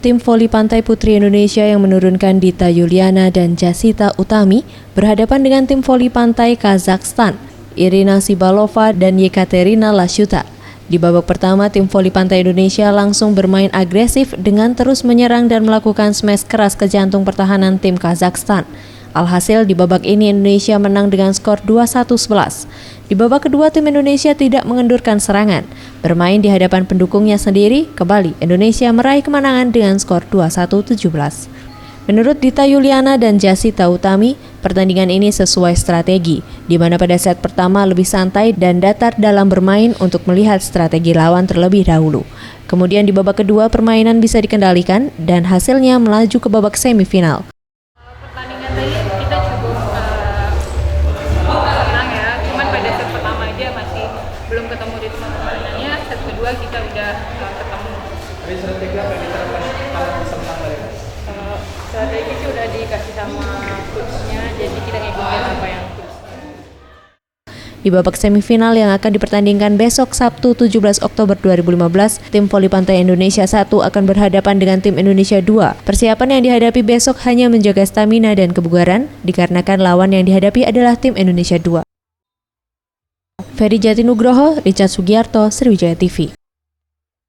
Tim voli pantai putri Indonesia yang menurunkan Dita Yuliana dan Jasita Utami berhadapan dengan tim voli pantai Kazakhstan, Irina Sibalova dan Yekaterina Lashuta. Di babak pertama, tim voli pantai Indonesia langsung bermain agresif dengan terus menyerang dan melakukan smash keras ke jantung pertahanan tim Kazakhstan. Alhasil di babak ini Indonesia menang dengan skor 21-11. Di babak kedua tim Indonesia tidak mengendurkan serangan. Bermain di hadapan pendukungnya sendiri, kembali Indonesia meraih kemenangan dengan skor 21-17. Menurut Dita Yuliana dan Jasita Utami, pertandingan ini sesuai strategi, di mana pada set pertama lebih santai dan datar dalam bermain untuk melihat strategi lawan terlebih dahulu. Kemudian di babak kedua permainan bisa dikendalikan dan hasilnya melaju ke babak semifinal. Kita cukup menang ya, cuman pada set pertama aja masih belum ketemu ritme permainannya. Set kedua kita udah ketemu. Tapi strategi apa yang diterapkan kalau bisa menang balik? Strategi sih udah dikasih sama coachnya, jadi kita ngikutin apa yang coach. Di babak semifinal yang akan dipertandingkan besok Sabtu 17 Oktober 2015, tim voli pantai Indonesia 1 akan berhadapan dengan tim Indonesia 2. Persiapan yang dihadapi besok hanya menjaga stamina dan kebugaran, dikarenakan lawan yang dihadapi adalah tim Indonesia 2. Ferry Jatinugroho, Richard Sugiarto, Sriwijaya TV.